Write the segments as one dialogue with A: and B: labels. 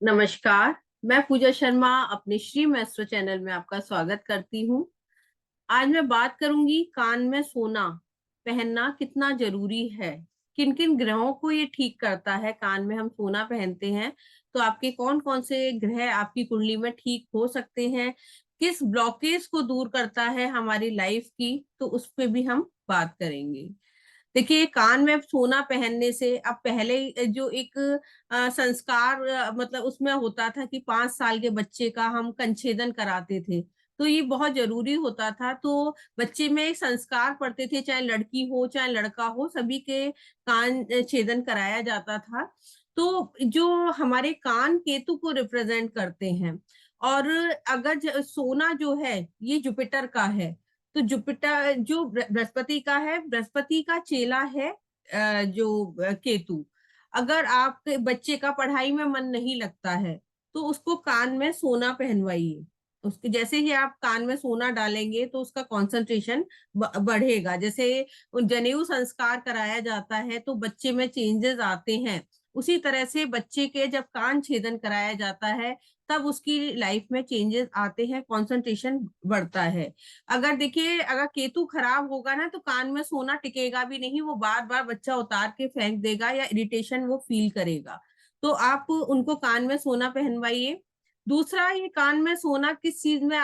A: नमस्कार। मैं पूजा शर्मा अपने श्री मैस्ट्रो चैनल में आपका स्वागत करती हूँ। आज मैं बात करूंगी कान में सोना पहनना कितना जरूरी है। किन किन ग्रहों को ये ठीक करता है, कान में हम सोना पहनते हैं तो आपके कौन कौन से ग्रह आपकी कुंडली में ठीक हो सकते हैं, किस ब्लॉकेज को दूर करता है हमारी लाइफ की, तो उस पे भी हम बात करेंगे। देखिए, कान में सोना पहनने से अब पहले जो एक संस्कार मतलब उसमें होता था कि 5 साल के बच्चे का हम कंछेदन कराते थे, तो ये बहुत जरूरी होता था। तो बच्चे में एक संस्कार पड़ते थे, चाहे लड़की हो चाहे लड़का हो, सभी के कान छेदन कराया जाता था। तो जो हमारे कान केतु को रिप्रेजेंट करते हैं, और अगर सोना जो है ये जुपिटर का है, तो जुपिटर जो बृहस्पति का है, बृहस्पति का चेला है जो केतु। अगर आपके बच्चे का पढ़ाई में मन नहीं लगता है तो उसको कान में सोना पहनवाइए। उसके जैसे ही आप कान में सोना डालेंगे तो उसका कंसंट्रेशन बढ़ेगा। जैसे जनेऊ संस्कार कराया जाता है तो बच्चे में चेंजेस आते हैं, उसी तरह से बच्चे के जब कान छेदन कराया जाता है तब उसकी लाइफ में चेंजेस आते हैं, कंसंट्रेशन बढ़ता है। अगर देखिए, अगर केतु खराब होगा ना तो कान में सोना टिकेगा भी नहीं, वो बार बार बच्चा उतार के फेंक देगा या इरिटेशन वो फील करेगा। तो आप उनको कान में सोना पहनवाइए। दूसरा, ये कान में सोना किस चीज में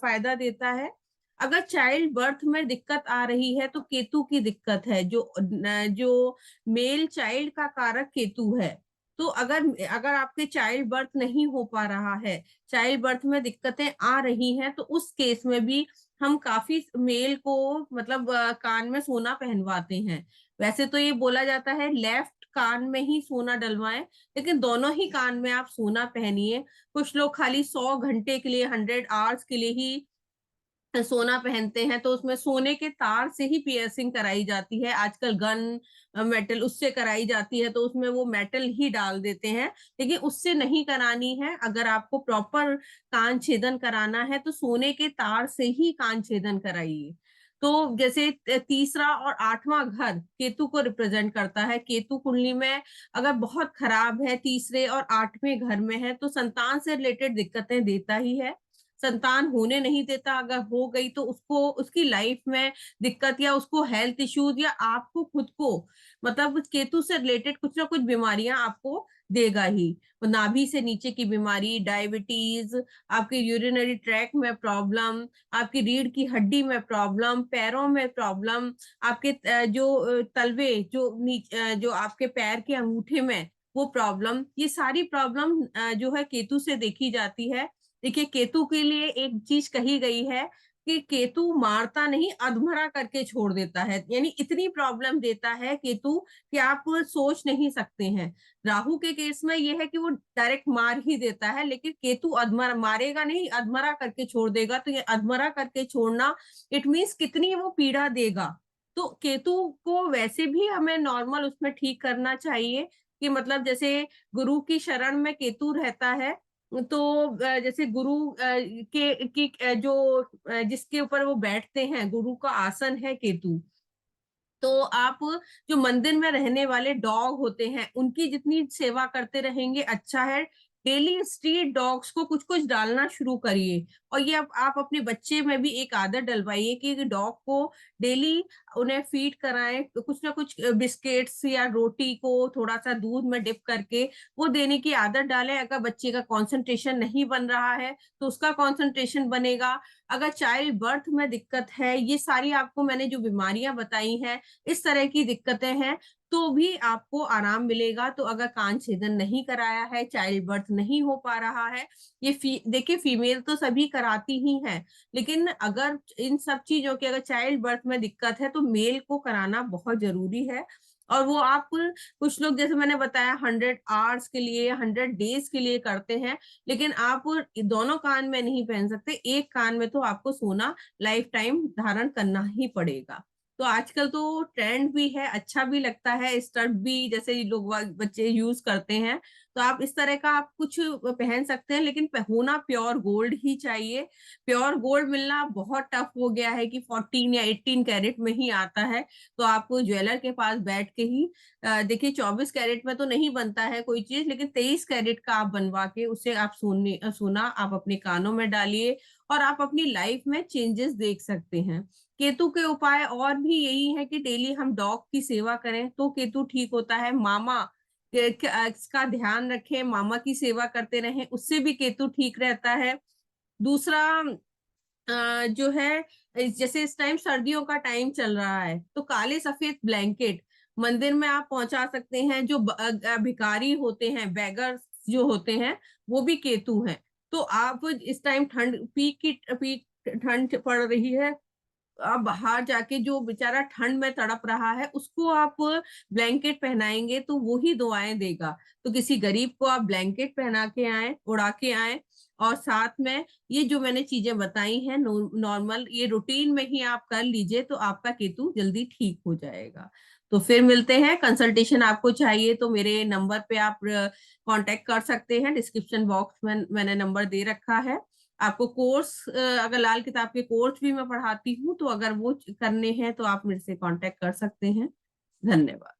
A: फायदा देता है। अगर चाइल्ड बर्थ में दिक्कत आ रही है तो केतु की दिक्कत है, जो मेल चाइल्ड का कारक केतु है। तो अगर अगर आपके चाइल्ड बर्थ नहीं हो पा रहा है, चाइल्ड बर्थ में दिक्कतें आ रही हैं, तो उस केस में भी हम काफी मेल को मतलब कान में सोना पहनवाते हैं। वैसे तो ये बोला जाता है लेफ्ट कान में ही सोना डलवाएं, लेकिन दोनों ही कान में आप सोना पहनिए। कुछ लोग खाली 100 घंटे के लिए, 100 आवर्स के लिए ही सोना पहनते हैं, तो उसमें सोने के तार से ही पियर्सिंग कराई जाती है। आजकल गन मेटल उससे कराई जाती है, तो उसमें वो मेटल ही डाल देते हैं। लेकिन उससे नहीं करानी है। अगर आपको प्रॉपर कान छेदन कराना है तो सोने के तार से ही कान छेदन कराइए। तो जैसे तीसरा और आठवां घर केतु को रिप्रेजेंट करता है। केतु कुंडली में अगर बहुत खराब है, तीसरे और आठवें घर में है, तो संतान से रिलेटेड दिक्कतें देता ही है। संतान होने नहीं देता, अगर हो गई तो उसको उसकी लाइफ में दिक्कत, या उसको हेल्थ इश्यूज, या आपको खुद को मतलब केतु से रिलेटेड कुछ ना कुछ बीमारियां आपको देगा ही। नाभि से नीचे की बीमारी, डायबिटीज, आपके यूरिनरी ट्रैक में प्रॉब्लम, आपकी रीढ़ की हड्डी में प्रॉब्लम, पैरों में प्रॉब्लम, आपके तलवे जो आपके पैर के अंगूठे में वो प्रॉब्लम, ये सारी प्रॉब्लम जो है केतु से देखी जाती है। देखिए, केतु के लिए एक चीज कही गई है कि केतु मारता नहीं, अधमरा करके छोड़ देता है। यानी इतनी प्रॉब्लम देता है केतु कि आप सोच नहीं सकते हैं। राहु के केस में यह है कि वो डायरेक्ट मार ही देता है, लेकिन केतु अधमरा मारेगा नहीं, अधमरा करके छोड़ देगा। तो ये अधमरा करके छोड़ना, इट मीन्स कितनी वो पीड़ा देगा। तो केतु को वैसे भी हमें नॉर्मल उसमें ठीक करना चाहिए, कि मतलब जैसे गुरु की शरण में केतु रहता है, तो जैसे गुरु के की जो जिसके ऊपर वो बैठते हैं, गुरु का आसन है केतु। तो आप जो मंदिर में रहने वाले डॉग होते हैं उनकी जितनी सेवा करते रहेंगे अच्छा है। डेली स्ट्रीट डॉग्स को कुछ कुछ डालना शुरू करिए। और ये आप अपने बच्चे में भी एक आदत डलवाइए कि डॉग को डेली उन्हें फीड कराएं, कुछ ना कुछ बिस्किट्स या रोटी को थोड़ा सा दूध में डिप करके वो देने की आदत डालें। अगर बच्चे का कंसंट्रेशन नहीं बन रहा है तो उसका कंसंट्रेशन बनेगा। अगर चाइल्ड बर्थ में दिक्कत है, ये सारी आपको मैंने जो बीमारियां बताई हैं, इस तरह की दिक्कतें हैं, तो भी आपको आराम मिलेगा। तो अगर कान छेदन नहीं कराया है, चाइल्ड बर्थ नहीं हो पा रहा है, देखिए, फीमेल तो सभी कराती ही हैं, लेकिन अगर इन सब चीजों की अगर चाइल्ड बर्थ में दिक्कत है तो मेल को कराना बहुत जरूरी है। और वो आप कुछ लोग जैसे मैंने बताया 100 आवर्स के लिए, 100 डेज के लिए करते हैं, लेकिन आप दोनों कान में नहीं पहन सकते। एक कान में तो आपको सोना लाइफ टाइम धारण करना ही पड़ेगा। तो आजकल तो ट्रेंड भी है, अच्छा भी लगता है, स्टड भी जैसे ये लोग बच्चे यूज करते हैं। तो आप इस तरह का आप कुछ पहन सकते हैं, लेकिन होना प्योर गोल्ड ही चाहिए। प्योर गोल्ड मिलना बहुत टफ हो गया है कि 14 या 18 कैरेट में ही आता है। तो आपको ज्वेलर के पास बैठ के ही देखिए 24 कैरेट में तो नहीं बनता है कोई चीज, लेकिन 23 कैरेट का आप बनवा के उसे आप सोना आप अपने कानों में डालिए और आप अपनी लाइफ में चेंजेस देख सकते हैं। केतु के उपाय और भी यही है कि डेली हम डॉग की सेवा करें तो केतु ठीक होता है। मामा इसका ध्यान रखें, मामा की सेवा करते रहें, उससे भी केतु ठीक रहता है। दूसरा जो है, जैसे इस टाइम सर्दियों का टाइम चल रहा है, तो काले सफेद ब्लैंकेट मंदिर में आप पहुंचा सकते हैं। जो भिखारी होते हैं, बेगर्स जो होते हैं, वो भी केतु हैं। तो आप इस टाइम ठंड पीक ठंड पड़ रही है, आप बाहर जाके जो बेचारा ठंड में तड़प रहा है उसको आप ब्लैंकेट पहनाएंगे तो वो ही दुआएं देगा। तो किसी गरीब को आप ब्लैंकेट पहना के आए, उड़ा के आए, और साथ में ये जो मैंने चीजें बताई हैं नॉर्मल, ये रूटीन में ही आप कर लीजिए तो आपका केतु जल्दी ठीक हो जाएगा। तो फिर मिलते हैं। कंसल्टेशन आपको चाहिए तो मेरे नंबर पे आप कांटेक्ट कर सकते हैं, डिस्क्रिप्शन बॉक्स में मैंने नंबर दे रखा है। आपको कोर्स, अगर लाल किताब के कोर्स भी मैं पढ़ाती हूँ, तो अगर वो करने हैं तो आप मेरे से कांटेक्ट कर सकते हैं। धन्यवाद।